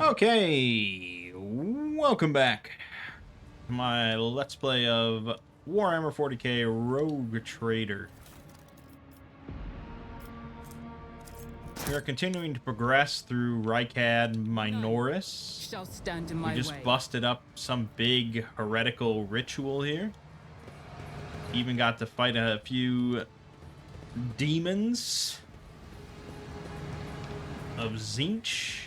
Okay, welcome back to my Let's Play of Warhammer 40k Rogue Trader. We are continuing to progress through Rykad Minoris. Shall stand in my We just way. busted up some big heretical ritual here. Even got to fight a few demons of Zinch.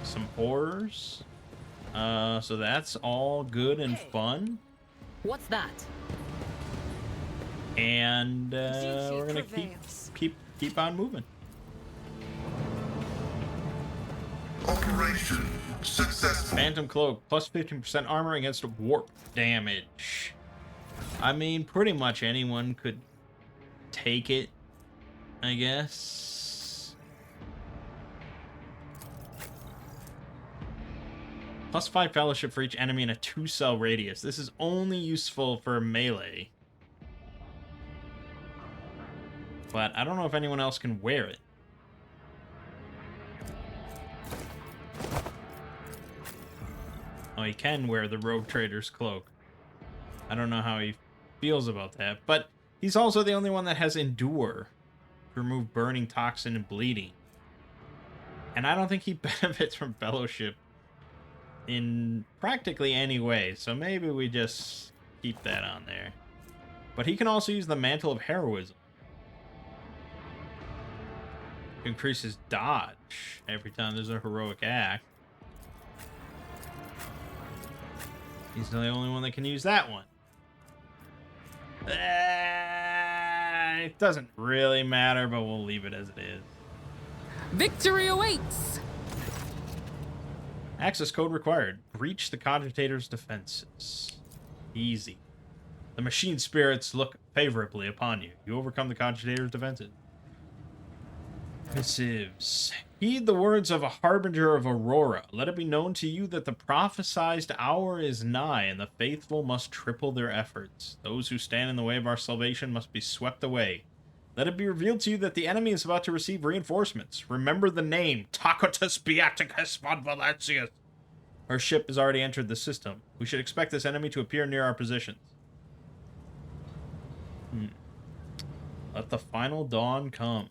Some horrors. So that's all good and fun. What's that? And Duty we're gonna prevails. keep on moving. Operation successful. Phantom Cloak, plus 15% armor against warp damage. I mean, pretty much anyone could take it, I guess. Plus 5 fellowship for each enemy in a 2-cell radius. This is only useful for melee. But I don't know if anyone else can wear it. Oh, he can wear the Rogue Trader's cloak. I don't know how he feels about that. But he's also the only one that has Endure to remove burning, toxin, and bleeding. And I don't think he benefits from fellowship in practically any way. So maybe we just keep that on there. But he can also use the Mantle of Heroism. Increases dodge every time there's a heroic act. He's the only one that can use that one. It doesn't really matter, but we'll leave it as it is. Victory awaits! Access code required. Breach the Cogitator's defenses. Easy. The machine spirits look favorably upon you. You overcome the Cogitator's defenses. Missives. Heed the words of a harbinger of Aurora. Let it be known to you that the prophesied hour is nigh, and the faithful must triple their efforts. Those who stand in the way of our salvation must be swept away. Let it be revealed to you that the enemy is about to receive reinforcements. Remember the name, Tacitus Beaticus von Valentius. Our ship has already entered the system. We should expect this enemy to appear near our positions. Let the final dawn come.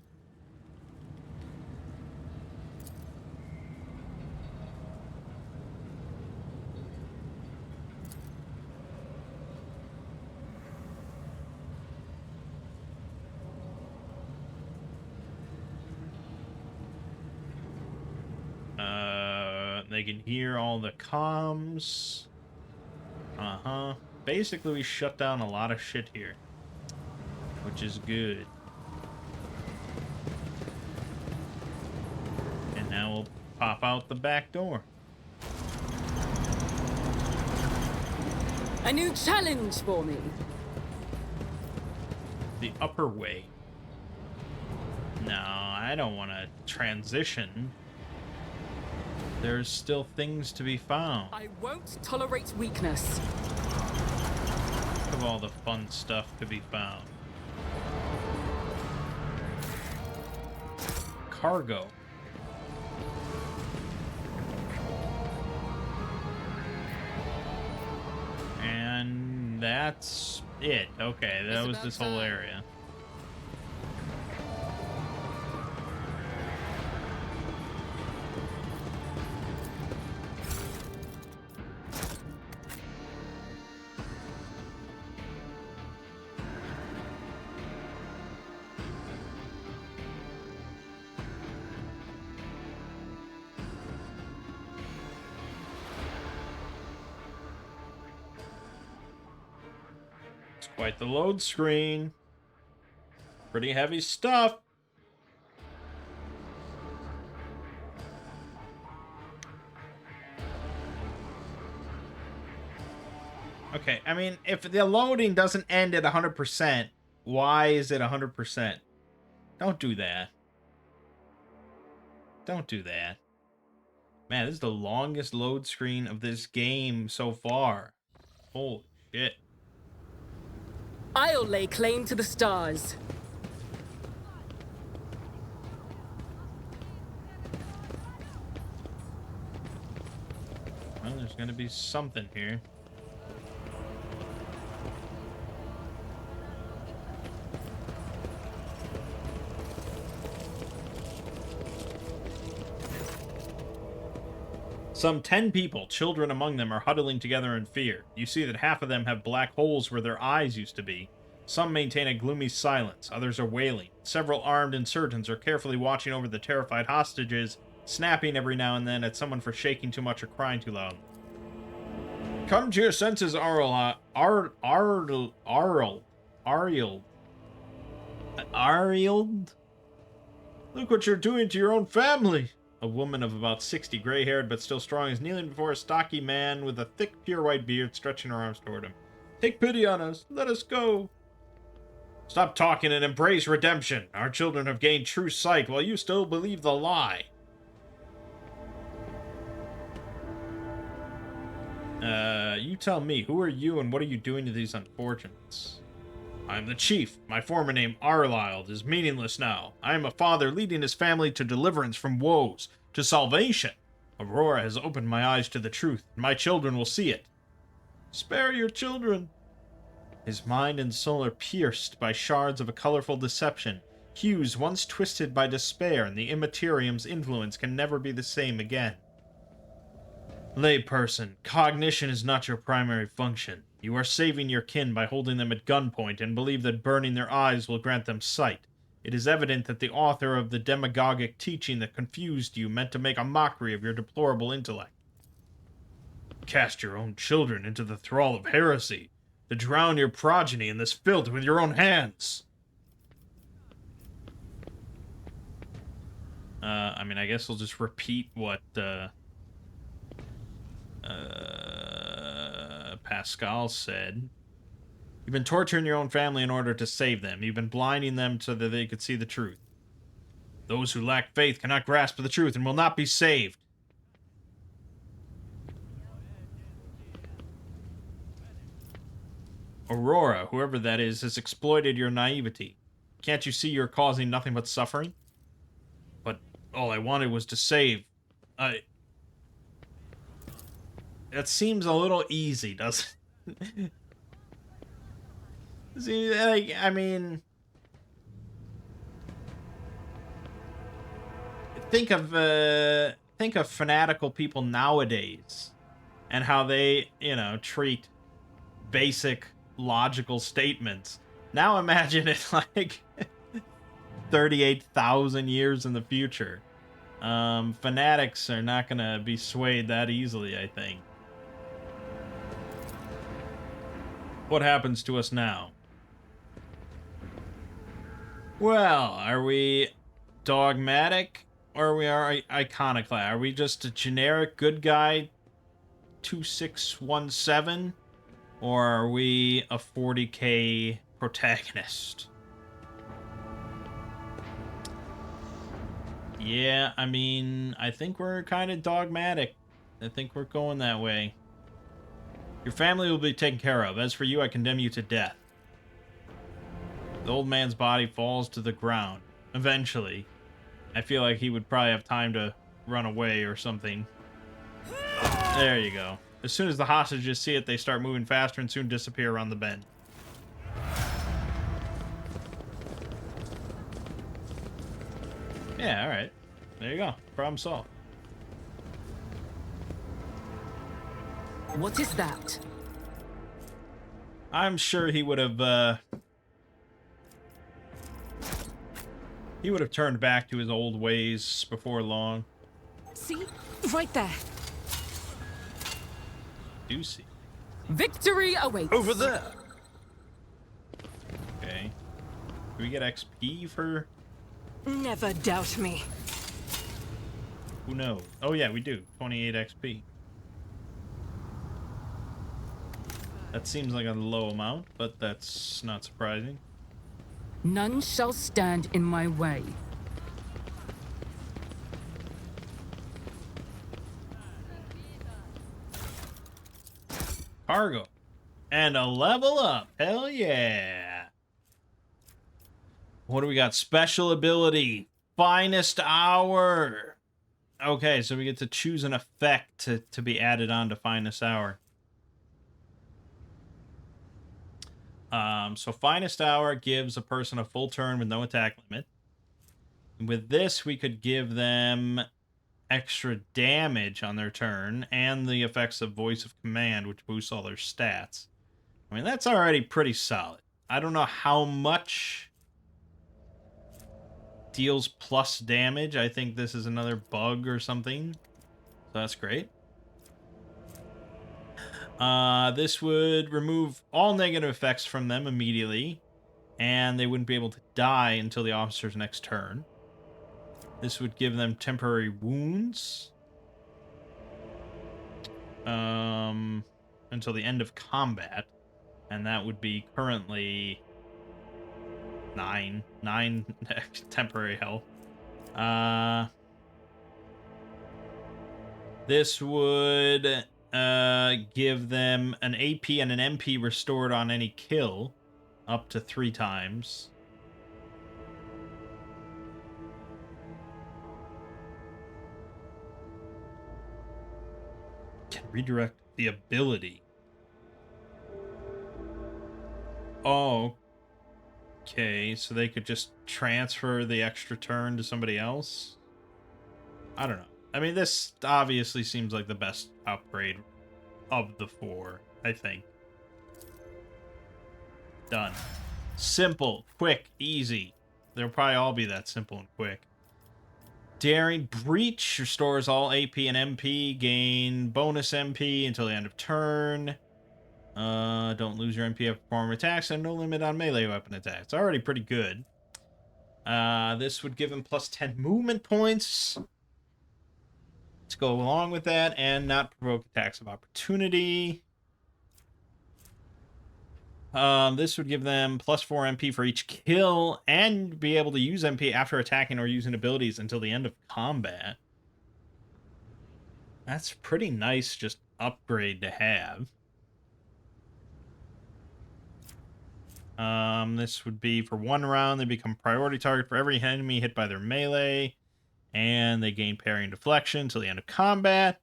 They can hear all the comms. Basically, we shut down a lot of shit here, which is good. And now we'll pop out the back door. A new challenge for me. The upper way. No, I don't want to transition. There's still things to be found. I won't tolerate weakness. Think of all the fun stuff to be found. Cargo. And that's it. Okay, that was this whole area. Quite the load screen. Pretty heavy stuff. Okay, I mean, if the loading doesn't end at 100%, why is it 100%? Don't do that. Don't do that. Man, this is the longest load screen of this game so far. Holy shit. I'll lay claim to the stars. There's gonna be something here. Some 10 people, children among them, are huddling together in fear. You see that half of them have black holes where their eyes used to be. Some maintain a gloomy silence, others are wailing. Several armed insurgents are carefully watching over the terrified hostages, snapping every now and then at someone for shaking too much or crying too loud. Come to your senses, Ariel. Look what you're doing to your own family. A woman of about 60, gray-haired but still strong, is kneeling before a stocky man with a thick, pure white beard, stretching her arms toward him. Take pity on us. Let us go. Stop talking and embrace redemption. Our children have gained true sight while you still believe the lie. You tell me, who are you and what are you doing to these unfortunates? I am the chief. My former name, Arlild, is meaningless now. I am a father leading his family to deliverance from woes, to salvation. Aurora has opened my eyes to the truth, and my children will see it. Spare your children. His mind and soul are pierced by shards of a colorful deception. Hues once twisted by despair and the Immaterium's influence can never be the same again. Layperson, cognition is not your primary function. You are saving your kin by holding them at gunpoint and believe that burning their eyes will grant them sight. It is evident that the author of the demagogic teaching that confused you meant to make a mockery of your deplorable intellect. Cast your own children into the thrall of heresy, to drown your progeny in this filth with your own hands. I guess we'll just repeat what, Pascal said. You've been torturing your own family in order to save them. You've been blinding them so that they could see the truth. Those who lack faith cannot grasp the truth and will not be saved. Aurora, whoever that is, has exploited your naivety. Can't you see you're causing nothing but suffering? But all I wanted was to save. That seems a little easy, doesn't it? See, like, I mean, think of fanatical people nowadays and how they, treat basic logical statements. Now imagine it like 38,000 years in the future. Fanatics are not gonna be swayed that easily, I think. What happens to us now? Well, are we dogmatic or are we iconoclast? Are we just a generic good guy 2617? Or are we a 40k protagonist? Yeah, I think we're kind of dogmatic. I think we're going that way. Your family will be taken care of. As for you, I condemn you to death. The old man's body falls to the ground. Eventually. I feel like he would probably have time to run away or something. There you go. As soon as the hostages see it, they start moving faster and soon disappear around the bend. Yeah, alright. There you go. Problem solved. What is that? I'm sure he would have, turned back to his old ways before long. See? Right there. Do see. Victory awaits. Over there. Okay. Do we get XP for... Never doubt me. Who knows? Oh yeah, we do. 28 XP. That seems like a low amount, but that's not surprising. None shall stand in my way. Cargo. And a level up. Hell yeah. What do we got? Special ability. Finest hour. Okay, so we get to choose an effect to be added on to Finest Hour. So Finest Hour gives a person a full turn with no attack limit. With this, we could give them extra damage on their turn and the effects of Voice of Command, which boosts all their stats. I mean, that's already pretty solid. I don't know how much deals plus damage. I think this is another bug or something. So that's great. This would remove all negative effects from them immediately, and they wouldn't be able to die until the officer's next turn. This would give them temporary wounds until the end of combat, and that would be currently 9 temporary health. This would give them an AP and an MP restored on any kill up to 3 times. Can redirect the ability. Oh, okay. So they could just transfer the extra turn to somebody else? I don't know. I mean, this obviously seems like the best upgrade of the 4, I think. Done. Simple, quick, easy. They'll probably all be that simple and quick. Daring Breach restores all AP and MP. Gain bonus MP until the end of turn. Don't lose your MP after performing attacks, and no limit on melee weapon attacks. It's already pretty good. This would give him plus 10 movement points to go along with that, and not provoke attacks of opportunity. This would give them plus 4 MP for each kill, and be able to use MP after attacking or using abilities until the end of combat. That's pretty nice, just upgrade to have. This would be for 1 round, they become priority target for every enemy hit by their melee, and they gain parry and deflection till the end of combat.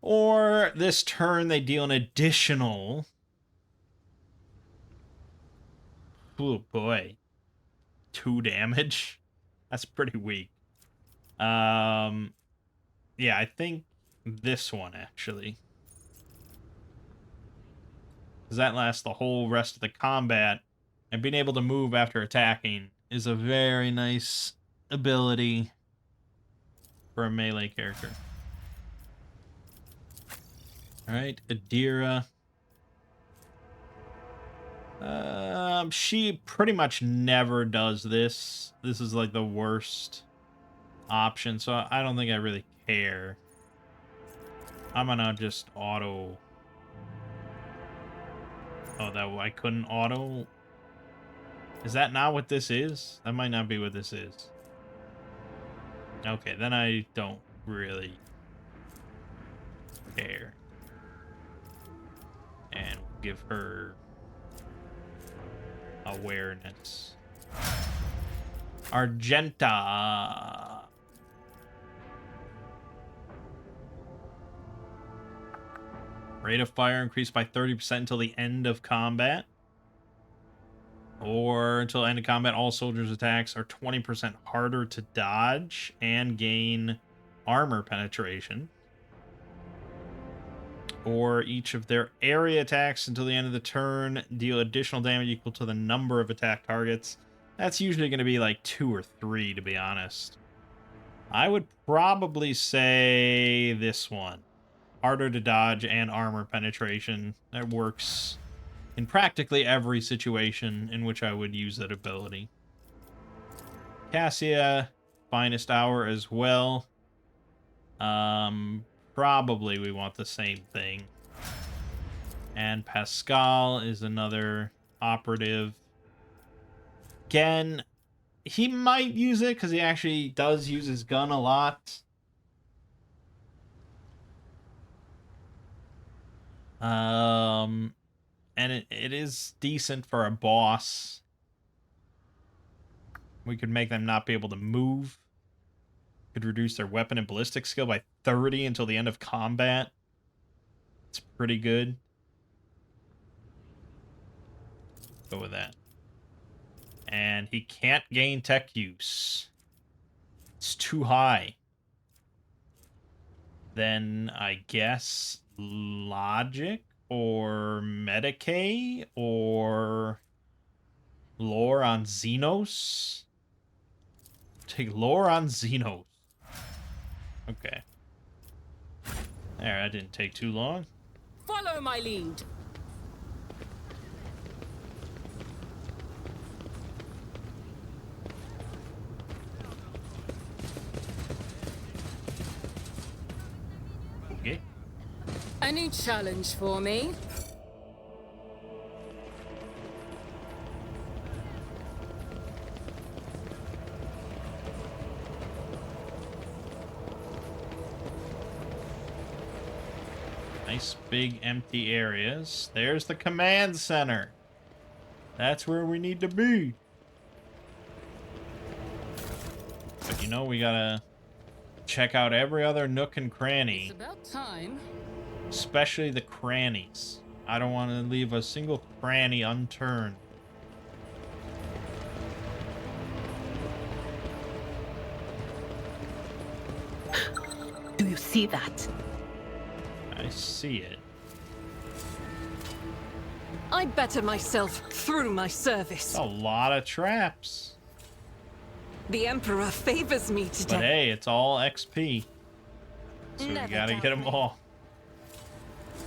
Or this turn, they deal an additional... Oh boy. 2 damage? That's pretty weak. Yeah, I think this one, actually. Because that lasts the whole rest of the combat, and being able to move after attacking is a very nice ability for a melee character. Alright, Adira. She pretty much never does this. This is like the worst option, so I don't think I really care. I'm gonna just auto... Oh, that I couldn't auto... Is that not what this is? That might not be what this is. Okay, then I don't really care. And give her awareness. Argenta. Rate of fire increased by 30% until the end of combat. Or until the end of combat, all soldiers' attacks are 20% harder to dodge and gain armor penetration. Or each of their area attacks until the end of the turn deal additional damage equal to the number of attack targets. That's usually going to be like 2 or 3, to be honest. I would probably say this one. Harder to dodge and armor penetration. That works in practically every situation in which I would use that ability. Cassia, Finest Hour as well. Probably we want the same thing. And Pascal is another operative. Again, he might use it because he actually does use his gun a lot. And it is decent for a boss. We could make them not be able to move. Could reduce their weapon and ballistic skill by 30 until the end of combat. It's pretty good. Go with that. And he can't gain tech use. It's too high. Then I guess logic or Medicaid or lore on Xenos. Take lore on Xenos. Okay. There, that didn't take too long. Follow my lead. Okay. Any challenge for me? Nice big empty areas. There's the command center. That's where we need to be. But you know, we gotta check out every other nook and cranny. It's about time. Especially the crannies. I don't want to leave a single cranny unturned. Do you see that? I see it. I better myself through my service. It's a lot of traps. The Emperor favors me But today. hey, it's all XP. So we Never gotta doubt get them me. all.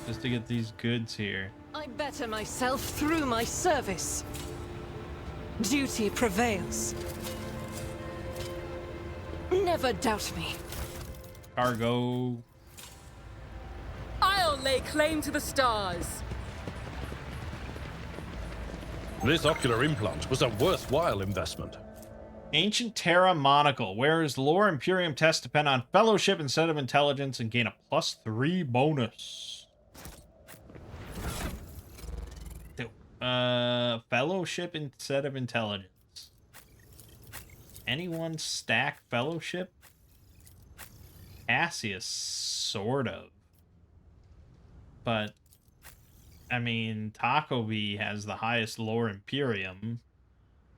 Just to get these goods here. I better myself through my service. Duty prevails. Never doubt me. Cargo. I'll lay claim to the stars. This ocular implant was a worthwhile investment. Ancient Terra Monocle. Whereas lore Imperium tests depend on fellowship instead of intelligence and gain a +3 bonus. Fellowship instead of intelligence. Anyone stack fellowship? Cassius, sort of. But, I mean, Taco Bee has the highest lore Imperium.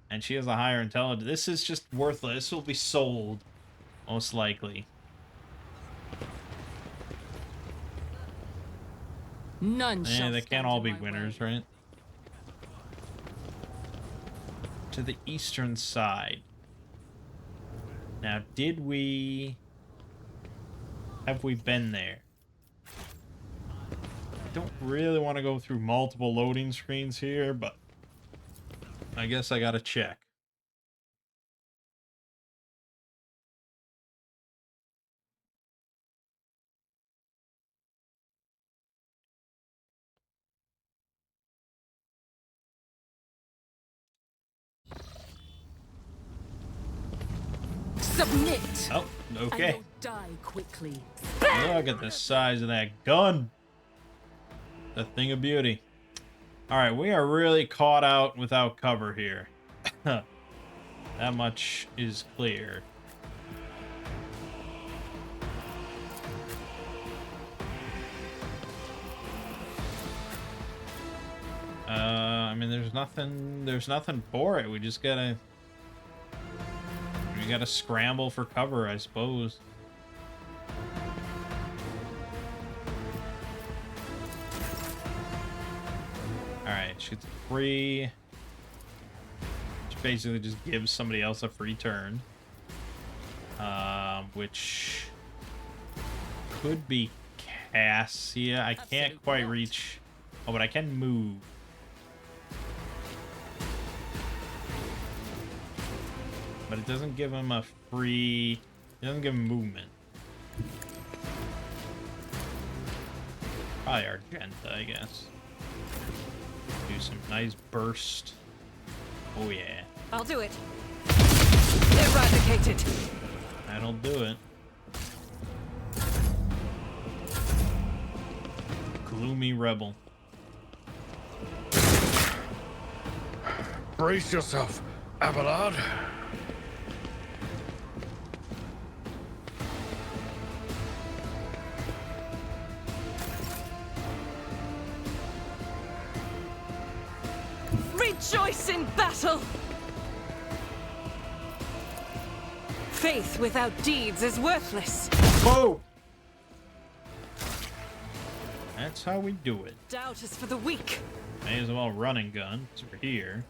And she has a higher intelligence. This is just worthless. This will be sold, most likely. None shall They stand can't all in be my winners, way. right? To the eastern side. Now, did we... Have we been there? I don't really want to go through multiple loading screens here, but... I guess I gotta check. Submit. Oh, And okay. you'll die quickly. Look at the size of that gun. The thing of beauty. Alright, we are really caught out without cover here. That much is clear. I mean, there's nothing for it. We gotta scramble for cover, I suppose. Alright, shoots free. Which basically just gives somebody else a free turn. Which could be Cassia. I can't quite reach. Oh, but I can move. But it doesn't give him a free... It doesn't give him movement. Probably Argenta, I guess. Do some nice burst. Oh, yeah. I'll do it. Eradicated. That'll do it. Gloomy Rebel. Brace yourself, Abelard. rejoice in battle! Faith without deeds is worthless. Whoa! That's how we do it. Doubt is for the weak. May as well run and gun, because we're here.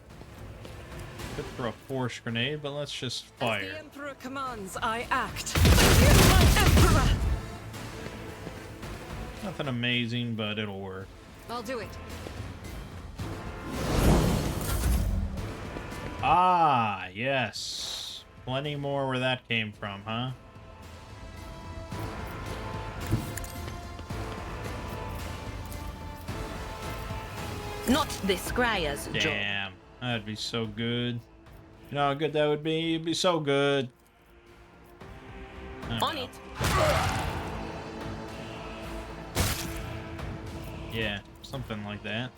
Could throw a force grenade, but let's just As fire. the Emperor commands, I act. Forgive my Emperor! Nothing amazing, but it'll work. I'll do it. Ah, yes. Plenty more where that came from, huh? Not this Squire's job. Damn, that'd be so good. You know how good that would be? It'd be so good. I don't On know. it. Yeah, something like that.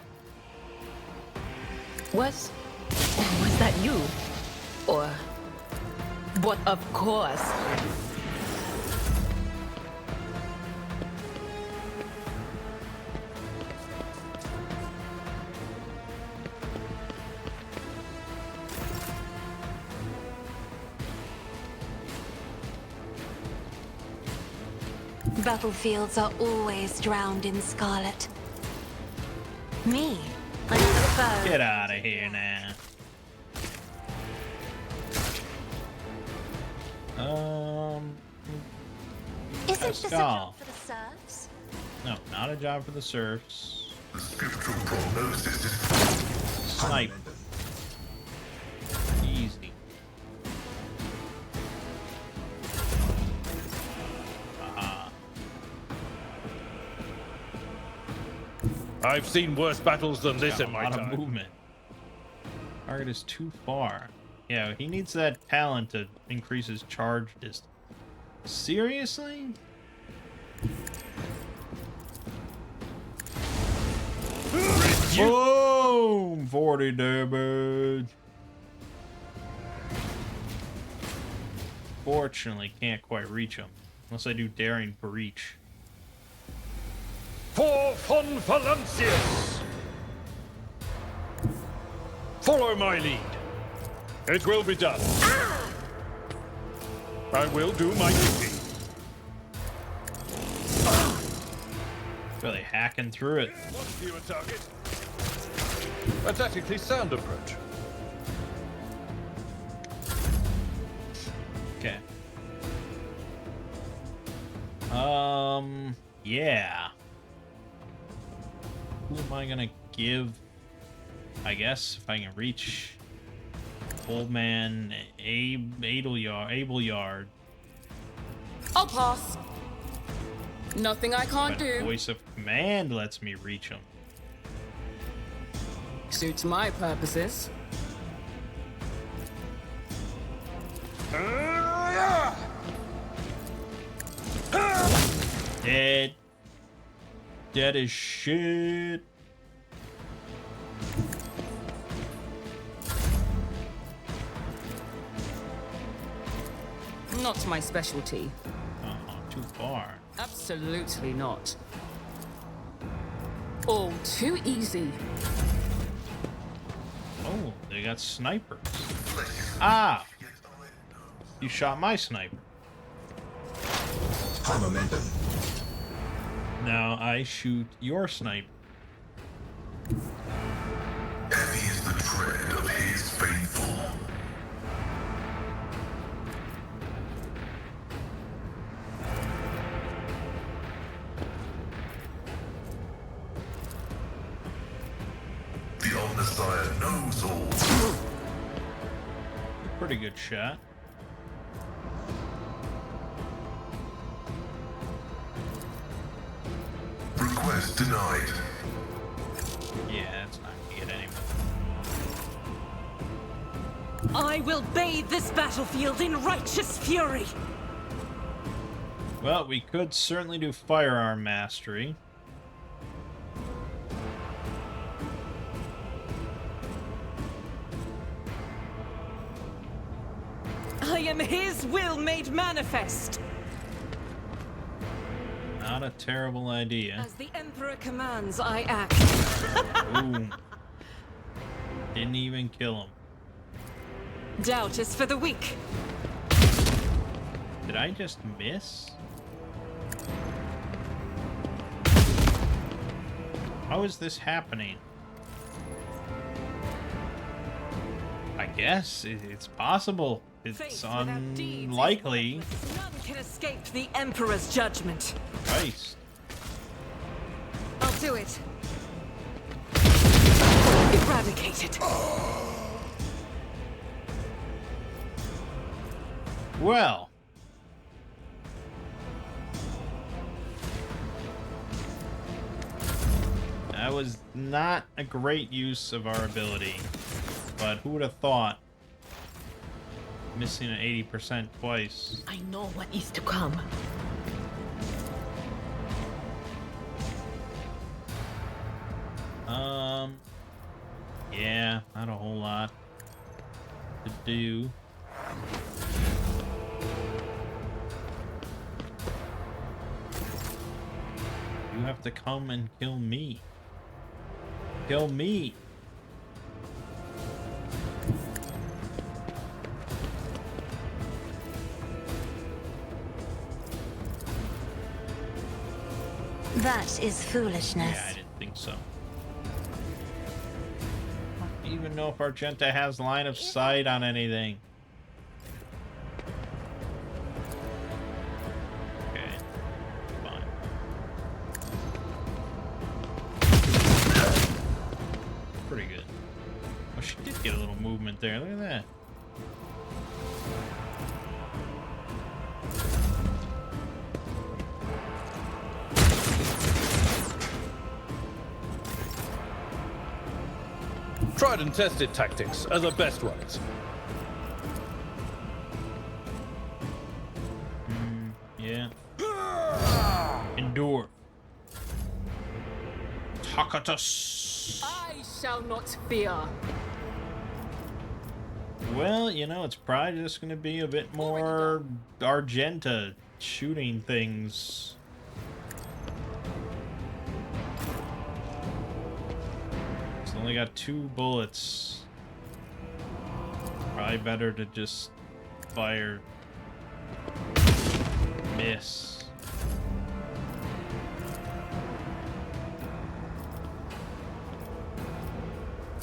Was that you? Or but of course. Battlefields are always drowned in scarlet. Me, another foe. Get out of here now. Isn't this a Pascal. job for the serfs? No, not a job for the serfs. The spiritual prognosis is Snipe. Easy. Ah. I've seen worse battles than this Got in a my lot of time. movement. Target is too far. Yeah, he needs that talent to increase his charge distance. Seriously? Boom! 40 damage. Fortunately, can't quite reach him. Unless I do Daring Breach. For Von Valancius! Follow my lead. It will be done. I will do my duty. Really hacking through it. One fewer target. A tactically sound approach. Okay. Yeah. Who am I gonna give? I guess if I can reach Old Man Abelard. I'll pass. Nothing I can't But do. Voice of Command lets me reach him. Suits my purposes. Dead. Dead as shit. Not my specialty. Oh, too far. Absolutely not. All too easy. Oh, they got snipers. Ah! You shot my sniper. high momentum. Now I shoot your sniper. Heavy is the tread of his faithful. The Omnissiah knows all. Pretty good shot. Request denied. Yeah, that's not gonna get anyone. I will bathe this battlefield in righteous fury. Well, we could certainly do firearm mastery. I am his will made manifest. Not a terrible idea. As the Emperor commands, I act. Boom. Did Didn't even kill him. Doubt is for the weak. Did I just miss? How is this happening? I guess it's possible. It's Faith without deeds is unlikely. worthless. None can escape the Emperor's judgment. Christ. I'll do it. Eradicated. Well. That was not a great use of our ability. But who would have thought? Missing an 80% twice. I know what is to come. Yeah, not a whole lot to do. You have to come and kill me. Kill me. That is foolishness. Yeah, I didn't think so. I don't even know if Argenta has line of sight on anything. Okay, fine. Pretty good. Oh, she did get a little movement there. Look at that. Tried and tested tactics are the best ones. Yeah. Endure. Takatus. I shall not fear. Well, you know, it's probably just going to be a bit more Argenta shooting things. It's only got 2 bullets. Probably better to just fire. Miss.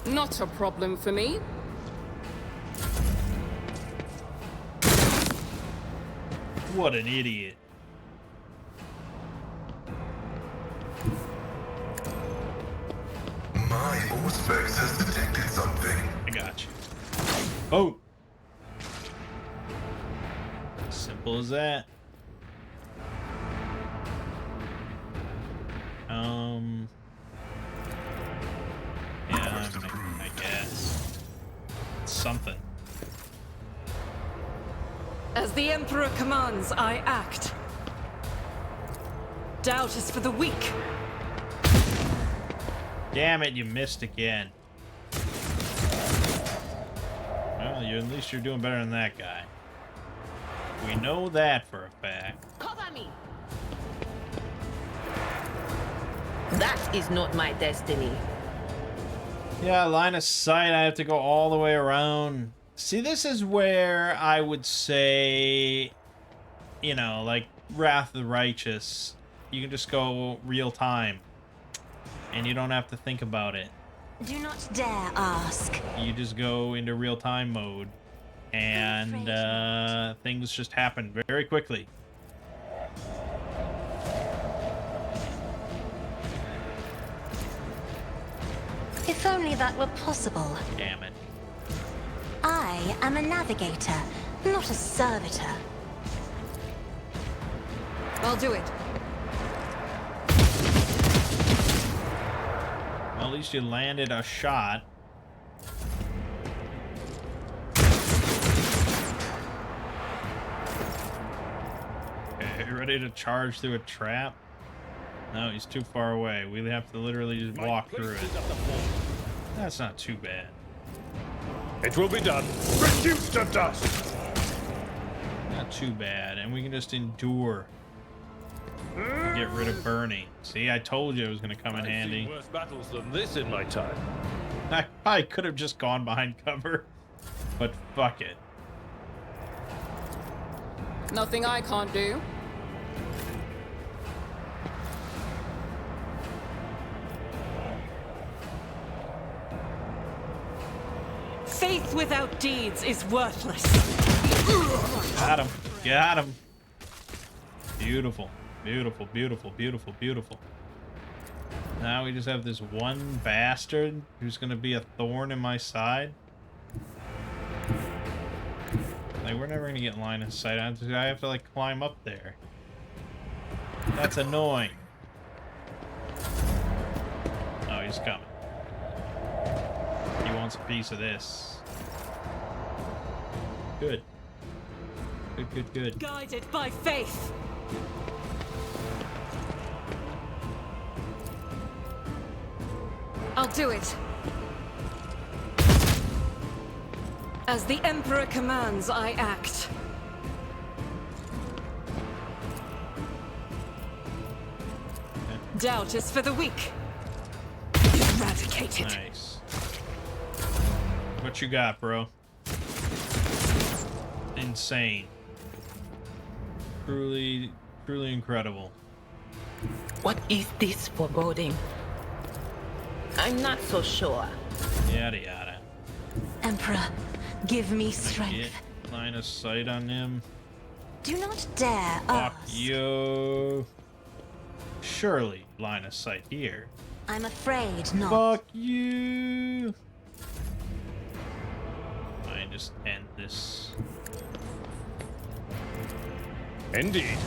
Not a problem for me. What an idiot. My Auspex has detected something. I got you. Oh! Simple as that. Yeah, I guess. It's something. As the Emperor commands, I act. Doubt is for the weak. Damn it, you missed again. Well, at least you're doing better than that guy. We know that for a fact. Cover me. That is not my destiny. Yeah, line of sight, I have to go all the way around. See, this is where I would say, you know, like Wrath of the Righteous, you can just go real time. And you don't have to think about it. Do not dare ask. You just go into real time mode. And things just happen very quickly. If only that were possible. Damn it. I am a navigator, not a servitor. I'll do it. Well, at least you landed a shot. Okay, you ready to charge through a trap? No, he's too far away. We have to literally just walk through it. That's not too bad. It will be done. Reduced to dust. Not too bad. And we can just endure. Get rid of burning. See, I told you it was going to come in I've seen handy. worse battles than this in my time. I probably could have just gone behind cover, but fuck it. Nothing I can't do. Faith without deeds is worthless. Got him. Got him. Beautiful. Beautiful, beautiful, beautiful, beautiful. Now we just have this one bastard who's going to be a thorn in my side. Like, we're never going to get line of sight. I have to, like, climb up there. That's annoying. Oh, he's coming. He wants a piece of this. Good. Good, good, good. Guided by faith. I'll do it. As the Emperor commands, I act. Doubt is for the weak. Eradicated. Nice. What you got, bro? Insane. Truly, truly incredible. What is this foreboding? I'm not so sure. Yada yada. Emperor, give me Get strength. line of sight on him. Do not dare Fuck ask. you. Surely line of sight here. I'm afraid not. Fuck you. I just end this. Indeed.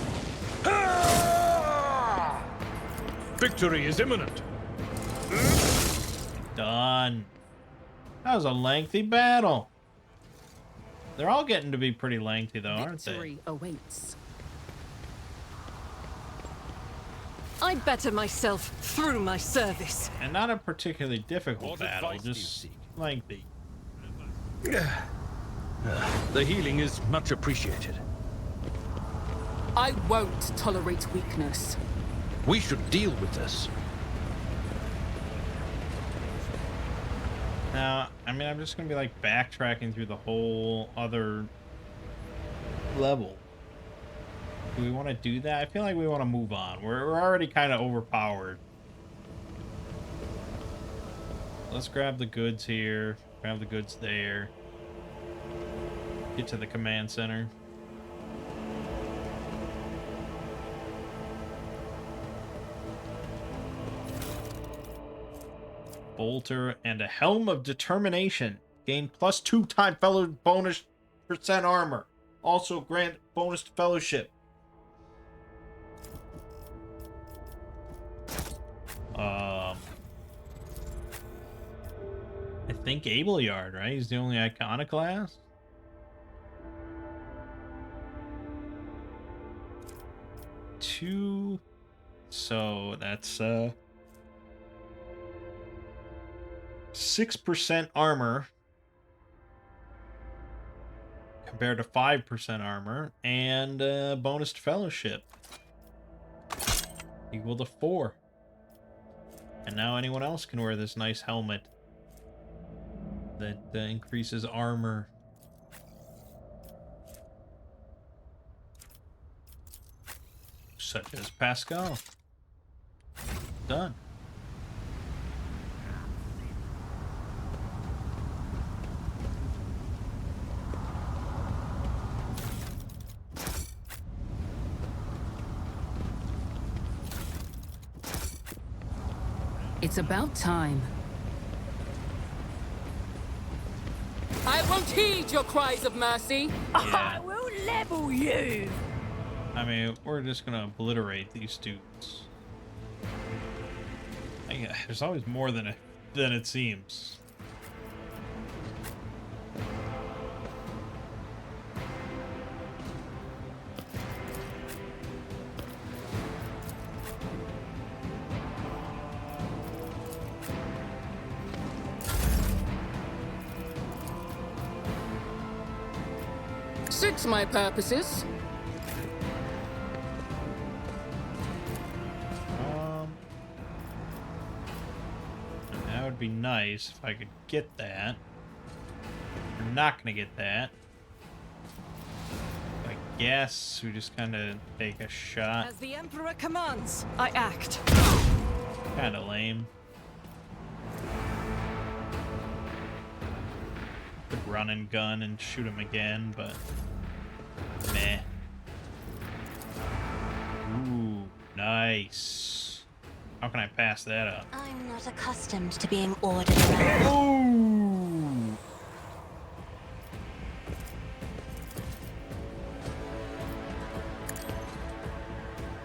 Victory is imminent. Done. That was a lengthy battle. They're all getting to be pretty lengthy, though, aren't they? Victory awaits. I better myself through my service. And not a particularly difficult What battle, advice do you just seek? lengthy. The healing is much appreciated. I won't tolerate weakness. We should deal with this. Now, I mean, I'm just gonna be like backtracking through the whole other level. Do we want to do that? I feel like we want to move on. We're already kind of overpowered. Let's grab the goods here. Grab the goods there. Get to the command center. Bolter and a Helm of Determination. Gain +2 time fellow bonus % armor. Also grant bonus to fellowship. I think Abelard, right? He's the only iconoclast. Two. So that's 6% armor compared to 5% armor, and bonus to fellowship equal to 4. And now anyone else can wear this nice helmet that increases armor. Such as Pascal. Done. It's about time. I won't heed your cries of mercy. Yeah. will level you. I mean, we're just gonna obliterate these dudes. There's always more than it seems. Suits my purposes. That would be nice if I could get that. We're not gonna get that. I guess we just kind of take a shot. As the Emperor commands, I act. Kind of lame. Could run and gun and shoot him again, but meh. Ooh, nice. How can I pass that up? I'm not accustomed to being ordered around. Ooh.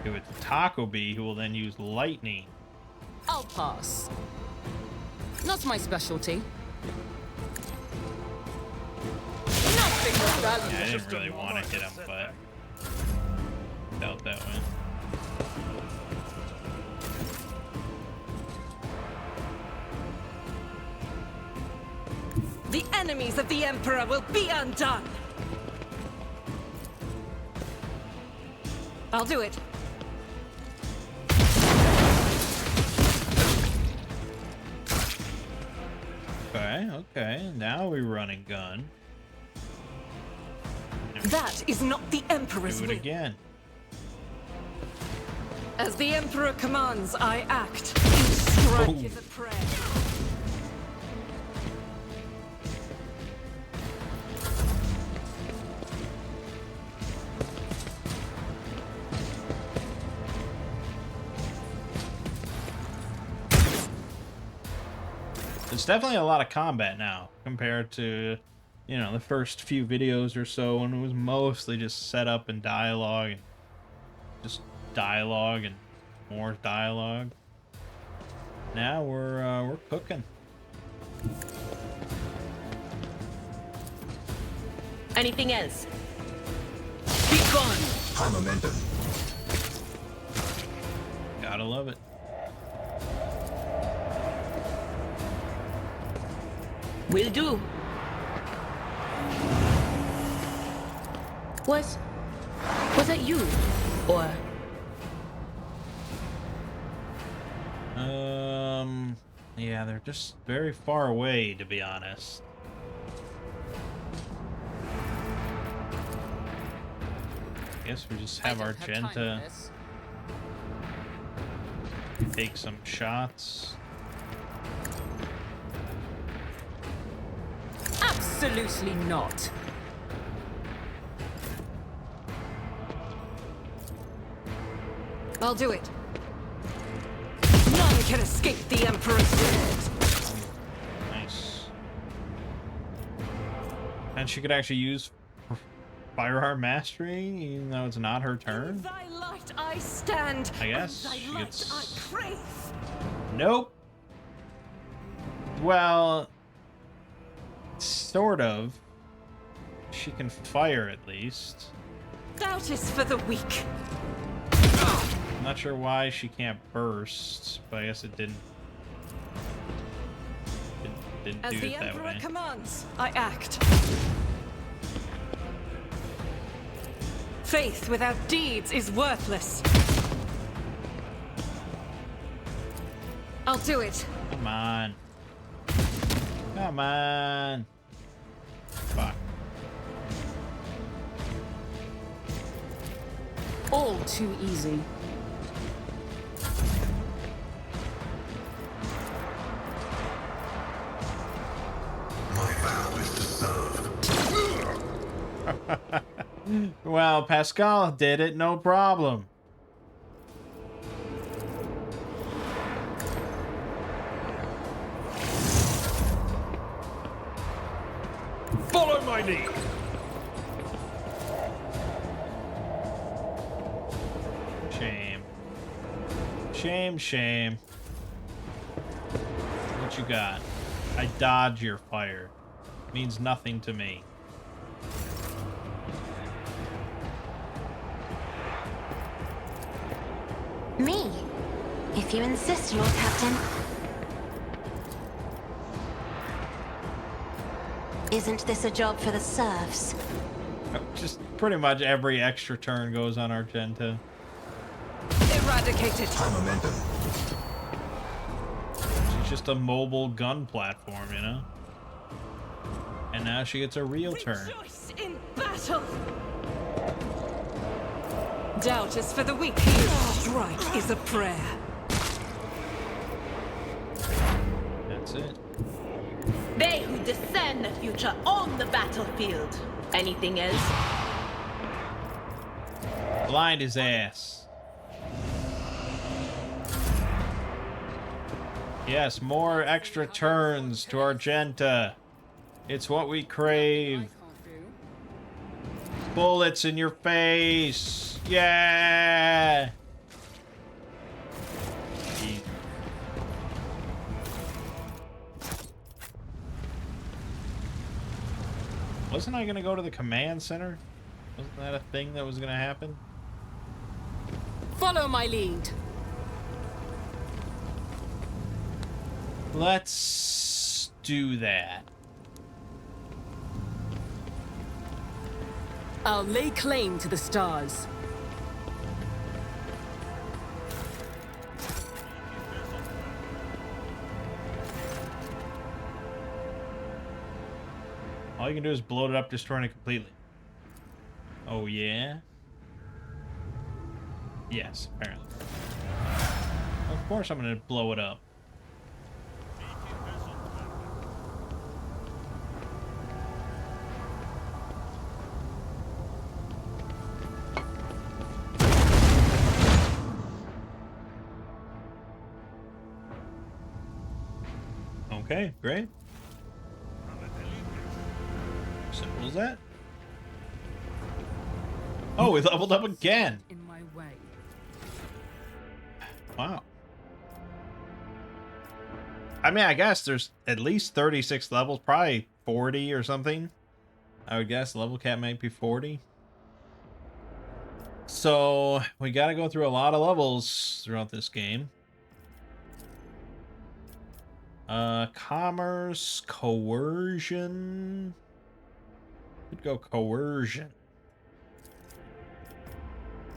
Give it to Taco Bee, who will then use lightning. I'll pass. Not my specialty. Nothing of value. Yeah, I didn't really want to hit him, but felt that way. The enemies of the Emperor will be undone. I'll do it. Okay, okay. Now we run and gun. That is not the Emperor's Do it will. again. As the Emperor commands, I act. Each strike Oh. is a prayer. It's definitely a lot of combat now compared to, you know, the first few videos or so when it was mostly just setup and dialogue and just dialogue and more dialogue. Now we're cooking. Anything else? Be gone! High momentum. Gotta love it. Will do. Was that you? Or Yeah, they're just very far away, to be honest. I guess we just have our Genta take some shots. Absolutely not. I'll do it. None can escape the Emperor's sword. Nice. And she could actually use firearm mastery, even though it's not her In turn? thy light I stand. I guess and thy she light gets- I crave. Nope. Well, sort of. She can fire at least. Doubt is for the weak. I'm not sure why she can't burst, but I guess it didn't As do the it that Emperor way. commands, I act. Faith without deeds is worthless. I'll do it. Come on. Come on. Fuck. All too easy. My vow is to serve. Well, Pascal did it, no problem. Follow my lead. Shame. Shame, shame. What you got? I dodge your fire. Means nothing to me. Me? If you insist, Lord Captain. Isn't this a job for the serfs? Just pretty much every extra turn goes on Argenta. Eradicated. High momentum. She just a mobile gun platform, you know? And now she gets a real turn. Rejoice in battle! Doubt is for the weak. Strike is a prayer. That's it. They who discern the future own the battlefield. Anything else? Blind his ass. Yes, more extra turns to Argenta. It's what we crave. Bullets in your face. Yeah. Wasn't I gonna go to the command center? Wasn't that a thing that was gonna happen? Follow my lead. Let's do that. I'll lay claim to the stars. All you can do is blow it up, destroying it completely. Oh, yeah? Yes, apparently. Of course I'm gonna blow it up. Okay, great. Simple as that. Oh, we leveled up again. In my way. Wow. I mean, I guess there's at least 36 levels, probably 40 or something. I would guess level cap might be 40. So we got to go through a lot of levels throughout this game. Commerce, coercion. Could go coercion.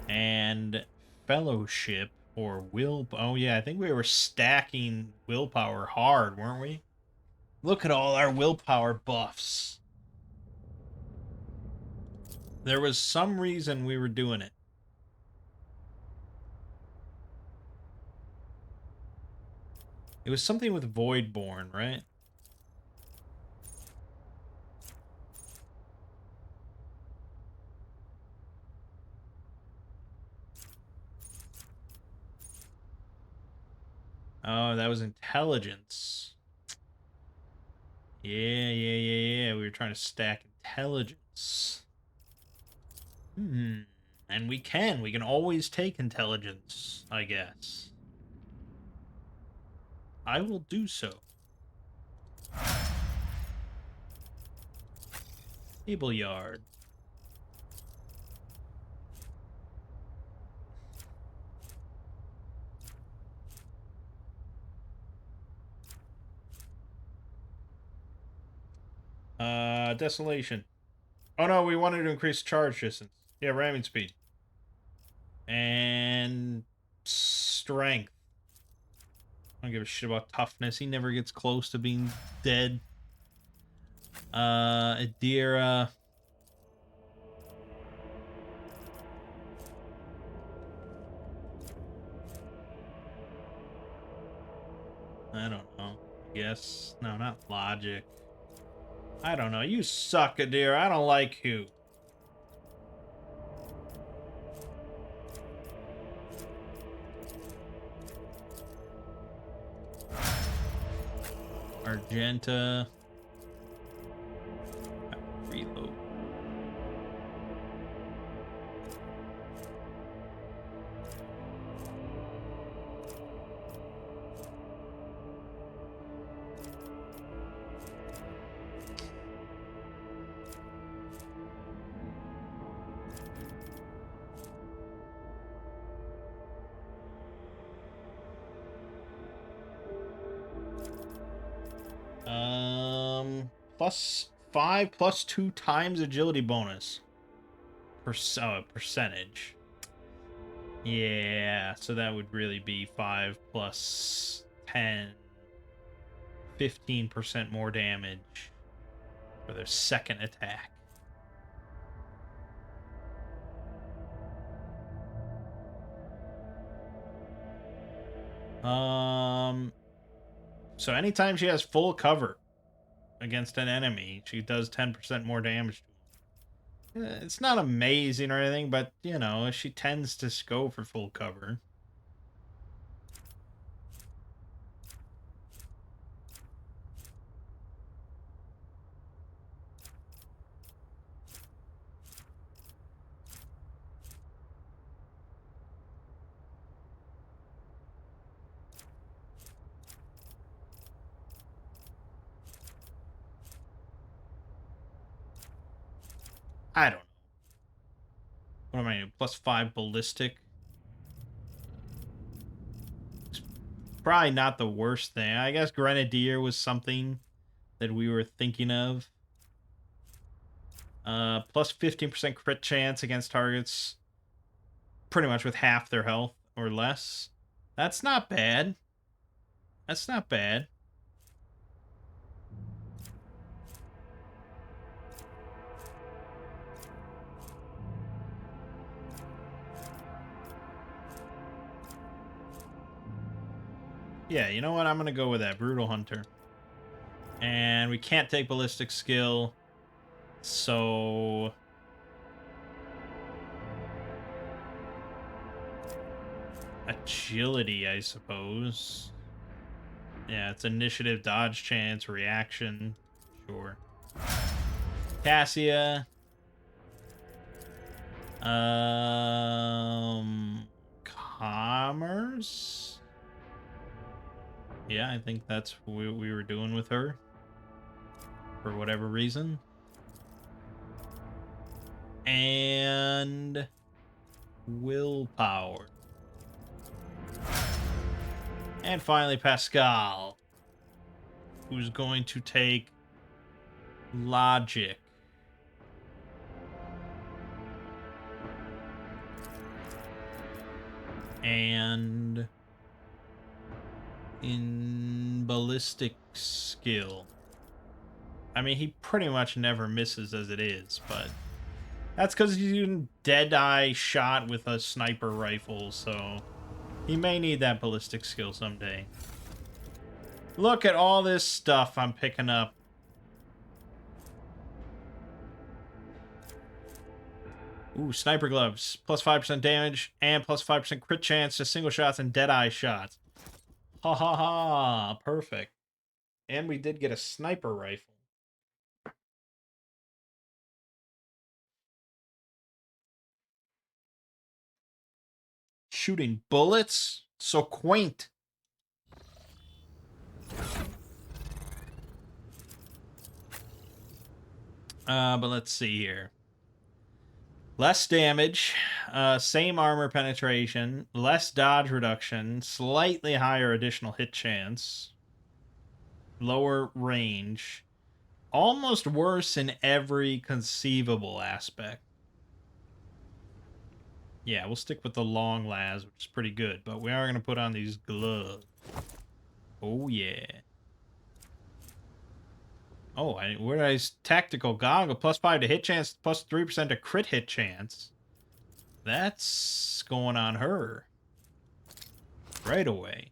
And fellowship or will. Oh yeah, I think we were stacking willpower hard, weren't we? Look at all our willpower buffs. There was some reason we were doing it. It was something with Voidborn, right? Oh, that was intelligence. Yeah. We were trying to stack intelligence. And we can always take intelligence, I guess. I will do so. Stable yard. Desolation. Oh no, we wanted to increase charge distance. Yeah, ramming speed. And strength. I don't give a shit about toughness. He never gets close to being dead. Adira. I don't know. I guess. No, not logic. I don't know. You suck, Adira. I don't like you. Argenta. Reload. +5 +2 times agility bonus. Percentage. Yeah, so that would really be 5 + 10 15% more damage for their second attack. So anytime she has full cover against an enemy, she does 10% more damage to them. It's not amazing or anything, but, you know, she tends to go for full cover. I don't know. What am I doing? +5 ballistic? It's probably not the worst thing. I guess Grenadier was something that we were thinking of. Plus 15% crit chance against targets pretty much with half their health or less. That's not bad. That's not bad. Yeah, you know what? I'm going to go with that. Brutal Hunter. And we can't take ballistic skill. So... agility, I suppose. Yeah, it's initiative, dodge chance, reaction. Sure. Cassia. Commerce? Yeah, I think that's what we were doing with her. For whatever reason. And... willpower. And finally, Pascal. Who's going to take... logic. And... in ballistic skill. I mean, he pretty much never misses as it is, but that's because he's using dead-eye shot with a sniper rifle, so he may need that ballistic skill someday. Look at all this stuff I'm picking up. Ooh, sniper gloves. Plus 5% damage and plus 5% crit chance to single shots and dead-eye shots. Ha ha ha, perfect. And we did get a sniper rifle. Shooting bullets? So quaint. But let's see here. Less damage, same armor penetration, less dodge reduction, slightly higher additional hit chance, lower range, almost worse in every conceivable aspect. Yeah, we'll stick with the long las, which is pretty good, but we are going to put on these gloves. Oh, yeah. Oh, where is tactical goggle? Plus 5 to hit chance, plus 3% to crit hit chance. That's going on her. Right away.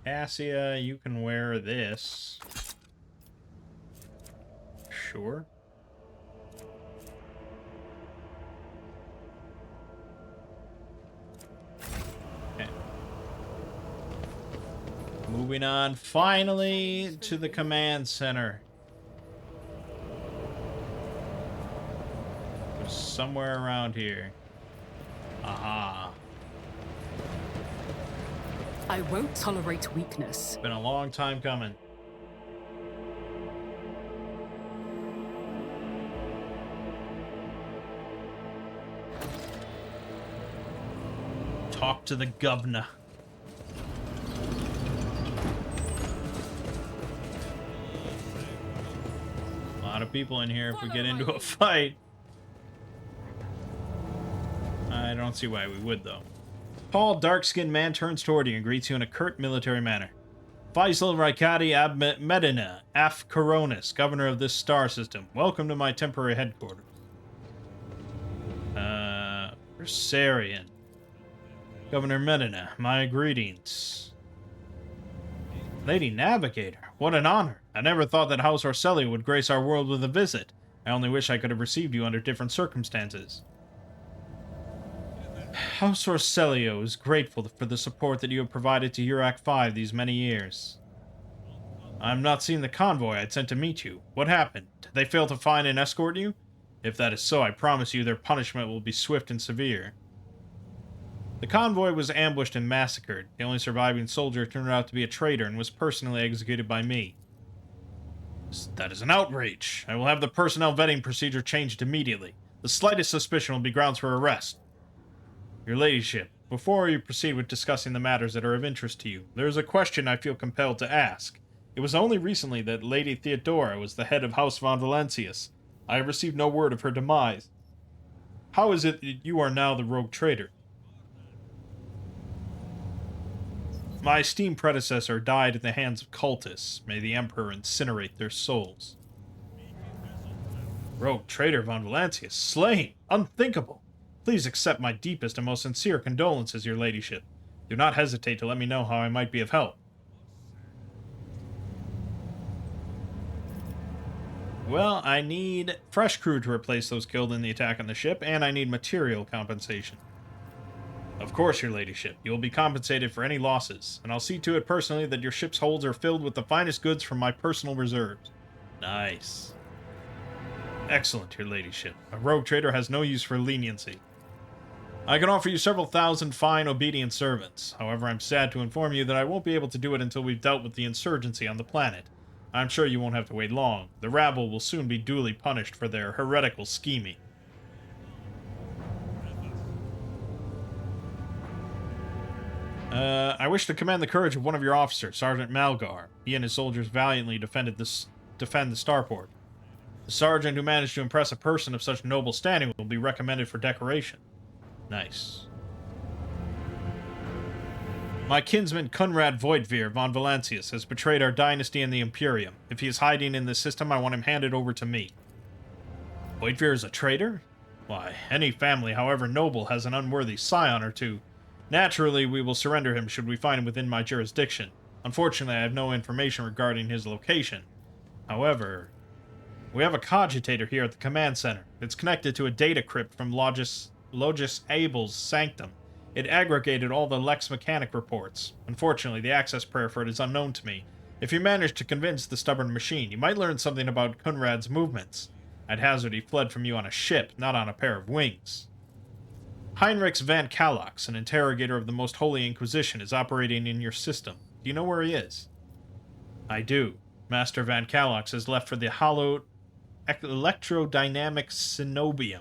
Cassia, you can wear this. Sure. Moving on, finally, to the command center. Somewhere around here. Aha. I won't tolerate weakness. Been a long time coming. Talk to the governor. A lot of people in here if we get into a fight. I don't see why we would, though. Tall, dark-skinned man turns toward you and greets you in a curt military manner. Faisal Raikadi Ab Medina, Af Coronis, governor of this star system. Welcome to my temporary headquarters. Versarian. Governor Medina, my greetings. Lady Navigator, what an honor. I never thought that House Orselio would grace our world with a visit. I only wish I could have received you under different circumstances. House Orselio is grateful for the support that you have provided to Urac 5 these many years. I'm not seeing the convoy I'd sent to meet you. What happened? Did they fail to find and escort you? If that is so, I promise you their punishment will be swift and severe. The convoy was ambushed and massacred. The only surviving soldier turned out to be a traitor and was personally executed by me. That is an outrage. I will have the personnel vetting procedure changed immediately. The slightest suspicion will be grounds for arrest. Your ladyship, before you proceed with discussing the matters that are of interest to you, there is a question I feel compelled to ask. It was only recently that Lady Theodora was the head of House von Valancius. I have received no word of her demise. How is it that you are now the rogue traitor? My esteemed predecessor died at the hands of cultists. May the Emperor incinerate their souls. Rogue traitor von Valancius, slain! Unthinkable! Please accept my deepest and most sincere condolences, your ladyship. Do not hesitate to let me know how I might be of help. Well, I need fresh crew to replace those killed in the attack on the ship, and I need material compensation. Of course, your ladyship. You will be compensated for any losses, and I'll see to it personally that your ship's holds are filled with the finest goods from my personal reserves. Nice. Excellent, your ladyship. A rogue trader has no use for leniency. I can offer you several thousand fine, obedient servants. However, I'm sad to inform you that I won't be able to do it until we've dealt with the insurgency on the planet. I'm sure you won't have to wait long. The rabble will soon be duly punished for their heretical scheming. I wish to commend the courage of one of your officers, Sergeant Malgar. He and his soldiers valiantly defend the starport. The sergeant who managed to impress a person of such noble standing will be recommended for decoration. Nice. My kinsman Conrad Voigtveer von Valancius has betrayed our dynasty and the Imperium. If he is hiding in this system, I want him handed over to me. Voigtveer is a traitor? Why, any family, however noble, has an unworthy scion or two. Naturally, we will surrender him should we find him within my jurisdiction. Unfortunately, I have no information regarding his location. However, we have a cogitator here at the command center. It's connected to a data crypt from Logis Abel's sanctum. It aggregated all the Lex Mechanic reports. Unfortunately, the access prayer for it is unknown to me. If you manage to convince the stubborn machine, you might learn something about Conrad's movements. I'd hazard he fled from you on a ship, not on a pair of wings. Heinrichs van Kalox, an interrogator of the Most Holy Inquisition, is operating in your system. Do you know where he is? I do. Master van Kalox has left for the hallowed electrodynamic Cenobium.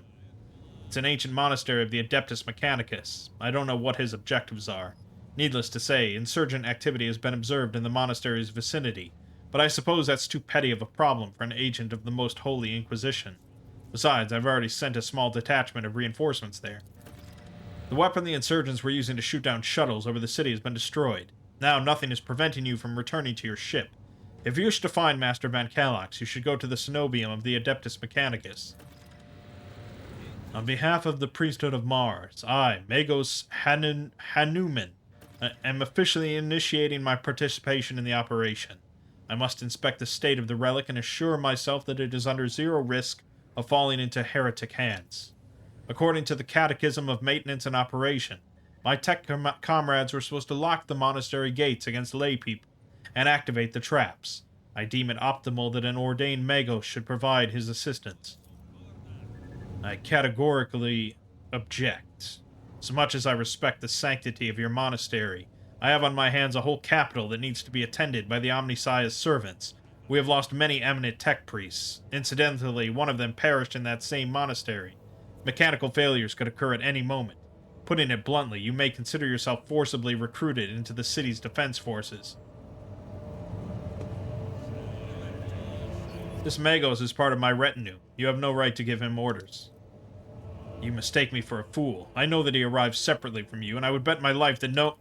It's an ancient monastery of the Adeptus Mechanicus. I don't know what his objectives are. Needless to say, insurgent activity has been observed in the monastery's vicinity, but I suppose that's too petty of a problem for an agent of the Most Holy Inquisition. Besides, I've already sent a small detachment of reinforcements there. The weapon the insurgents were using to shoot down shuttles over the city has been destroyed. Now nothing is preventing you from returning to your ship. If you wish to find Master Van Kalox, you should go to the Cenobium of the Adeptus Mechanicus. On behalf of the priesthood of Mars, I, Magos Hanuman, am officially initiating my participation in the operation. I must inspect the state of the relic and assure myself that it is under zero risk of falling into heretic hands. According to the Catechism of Maintenance and Operation, my tech comrades were supposed to lock the monastery gates against lay people and activate the traps. I deem it optimal that an ordained Magos should provide his assistance. I categorically object. As much as I respect the sanctity of your monastery, I have on my hands a whole capital that needs to be attended by the Omnissiah's servants. We have lost many eminent tech priests. Incidentally, one of them perished in that same monastery. Mechanical failures could occur at any moment. Putting it bluntly, you may consider yourself forcibly recruited into the city's defense forces. This Magos is part of my retinue. You have no right to give him orders. You mistake me for a fool. I know that he arrived separately from you, and I would bet my life that no...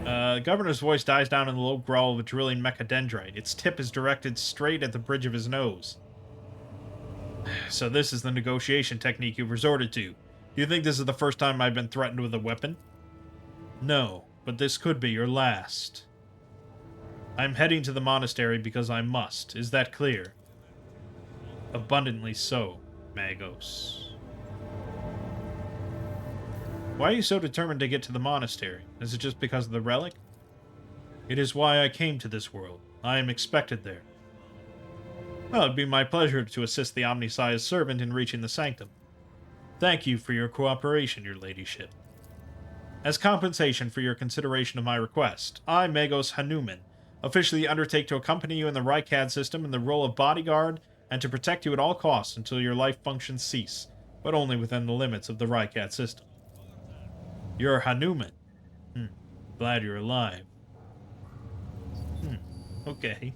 The governor's voice dies down in the low growl of a drilling mechadendrite. Its tip is directed straight at the bridge of his nose. So this is the negotiation technique you've resorted to. Do you think this is the first time I've been threatened with a weapon? No, but this could be your last. I'm heading to the monastery because I must. Is that clear? Abundantly so, Magos. Why are you so determined to get to the monastery? Is it just because of the relic? It is why I came to this world. I am expected there. Well, it'd be my pleasure to assist the Omnissiah's servant in reaching the sanctum. Thank you for your cooperation, your ladyship. As compensation for your consideration of my request, I, Magos Hanuman, officially undertake to accompany you in the Rycad system in the role of bodyguard and to protect you at all costs until your life functions cease, but only within the limits of the Rycad system. You're Hanuman. Glad you're alive. Okay.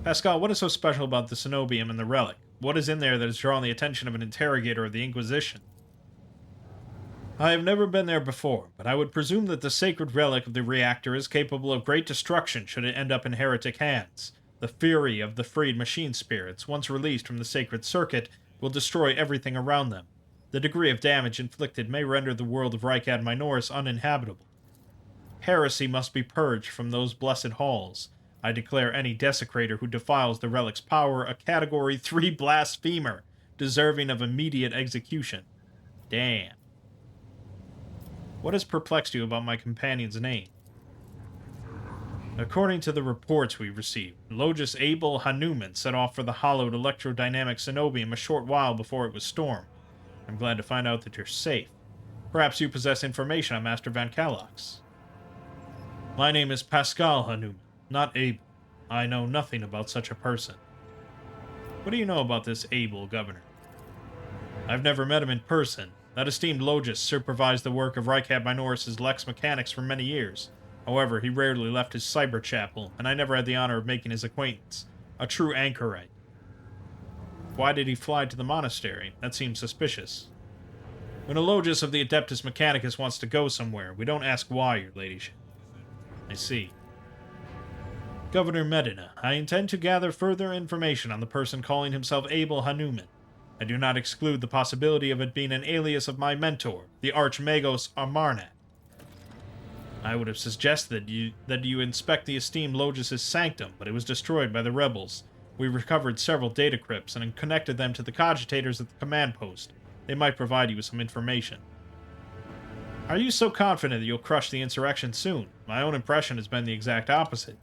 Pascal, what is so special about the cenobium and the relic? What is in there that has drawn the attention of an interrogator of the Inquisition? I have never been there before, but I would presume that the sacred relic of the reactor is capable of great destruction should it end up in heretic hands. The fury of the freed machine spirits, once released from the sacred circuit, will destroy everything around them. The degree of damage inflicted may render the world of Rycad Minoris uninhabitable. Heresy must be purged from those blessed halls. I declare any desecrator who defiles the relic's power a Category 3 blasphemer, deserving of immediate execution. Damn. What has perplexed you about my companion's name? According to the reports we received, Logis Abel Hanuman set off for the hollowed electrodynamic cenobium a short while before it was stormed. I'm glad to find out that you're safe. Perhaps you possess information on Master Van Kalox. My name is Pascal Hanuman, not Abel. I know nothing about such a person. What do you know about this Abel, Governor? I've never met him in person. That esteemed Logis supervised the work of Rycad Minoris' Lex Mechanics for many years. However, he rarely left his cyber chapel, and I never had the honor of making his acquaintance. A true anchorite. Why did he fly to the monastery? That seems suspicious. When a Logis of the Adeptus Mechanicus wants to go somewhere, we don't ask why, your ladyship. I see. Governor Medina, I intend to gather further information on the person calling himself Abel Hanuman. I do not exclude the possibility of it being an alias of my mentor, the Archmagos Amarnak. I would have suggested that you inspect the esteemed Logis' sanctum, but it was destroyed by the rebels. We recovered several data crypts and connected them to the cogitators at the command post. They might provide you with some information. Are you so confident that you'll crush the insurrection soon? My own impression has been the exact opposite.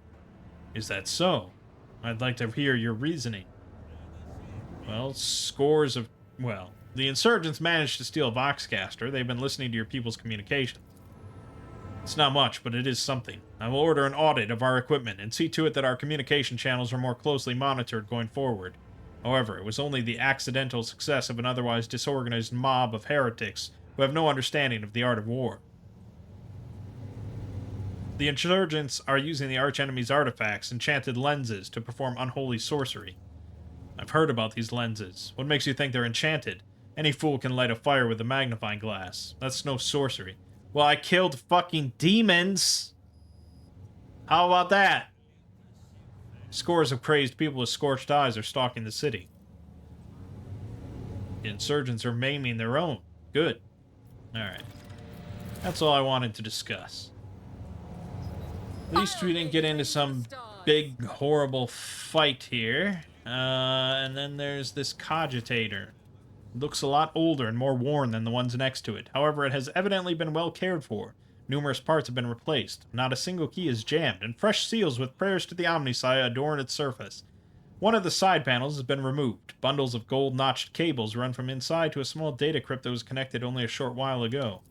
Is that so? I'd like to hear your reasoning. Well, the insurgents managed to steal Voxcaster. They've been listening to your people's communications. It's not much, but it is something. I will order an audit of our equipment and see to it that our communication channels are more closely monitored going forward. However, it was only the accidental success of an otherwise disorganized mob of heretics who have no understanding of the art of war. The insurgents are using the archenemy's artifacts, enchanted lenses, to perform unholy sorcery. I've heard about these lenses. What makes you think they're enchanted? Any fool can light a fire with a magnifying glass. That's no sorcery. Well, I killed fucking demons! How about that? Scores of crazed people with scorched eyes are stalking the city. The insurgents are maiming their own. Good. Alright. That's all I wanted to discuss. At least we didn't get into some big, horrible fight here. And then there's this cogitator. It looks a lot older and more worn than the ones next to it. However, it has evidently been well cared for. Numerous parts have been replaced. Not a single key is jammed, and fresh seals with prayers to the Omnissiah adorn its surface. One of the side panels has been removed. Bundles of gold-notched cables run from inside to a small data crypt that was connected only a short while ago.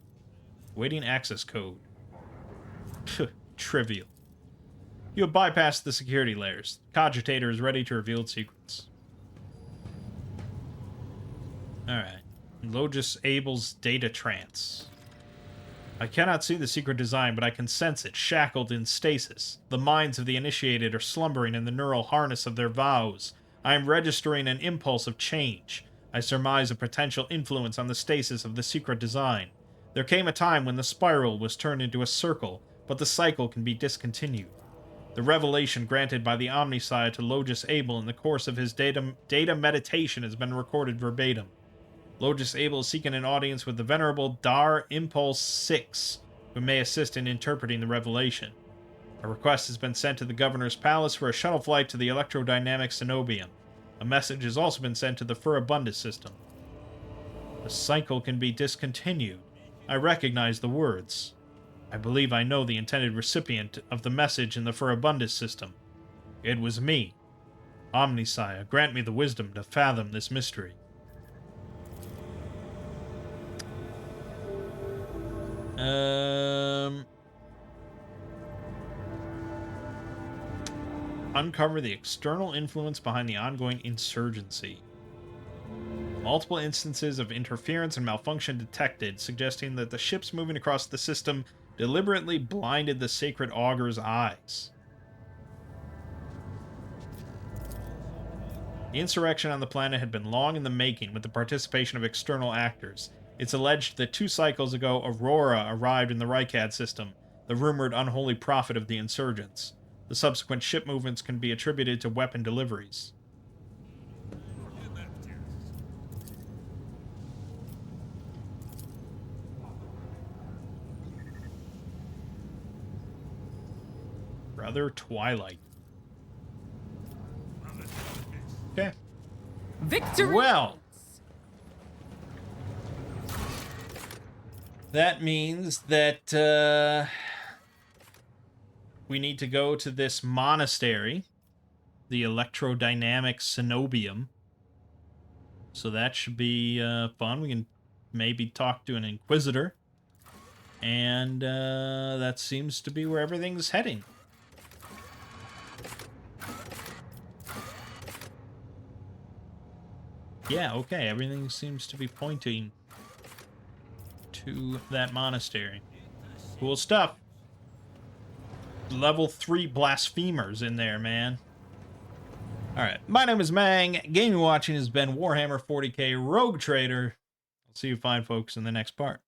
Waiting access code. Trivial. You have bypassed the security layers. Cogitator is ready to reveal its secrets. Alright. Logis Abel's data trance. I cannot see the secret design, but I can sense it, shackled in stasis. The minds of the initiated are slumbering in the neural harness of their vows. I am registering an impulse of change. I surmise a potential influence on the stasis of the secret design. There came a time when the spiral was turned into a circle, but the cycle can be discontinued. The revelation granted by the Omnisci to Logis Abel in the course of his data meditation has been recorded verbatim. Logis Abel is seeking an audience with the venerable Dar Impulse 6, who may assist in interpreting the revelation. A request has been sent to the governor's palace for a shuttle flight to the electrodynamic cenobium. A message has also been sent to the Furibundus system. The cycle can be discontinued. I recognize the words. I believe I know the intended recipient of the message in the Furibundus system. It was me. Omnisci, grant me the wisdom to fathom this mystery. Uncover the external influence behind the ongoing insurgency. Multiple instances of interference and malfunction detected, suggesting that the ships moving across the system deliberately blinded the sacred augur's eyes. The insurrection on the planet had been long in the making with the participation of external actors. It's alleged that 2 cycles ago, Aurora arrived in the Rykad system, the rumored unholy prophet of the insurgents. The subsequent ship movements can be attributed to weapon deliveries. Brother Twilight. Okay. Victory! Well, that means that we need to go to this monastery, the electrodynamic cenobium. So that should be fun. We can maybe talk to an inquisitor. And that seems to be where everything's heading. Yeah, okay, everything seems to be pointing to that monastery. Cool stuff. Level 3 blasphemers in there, man. Alright, my name is Mangg. Gaming watching has been Warhammer 40k Rogue Trader. I'll see you fine folks in the next part.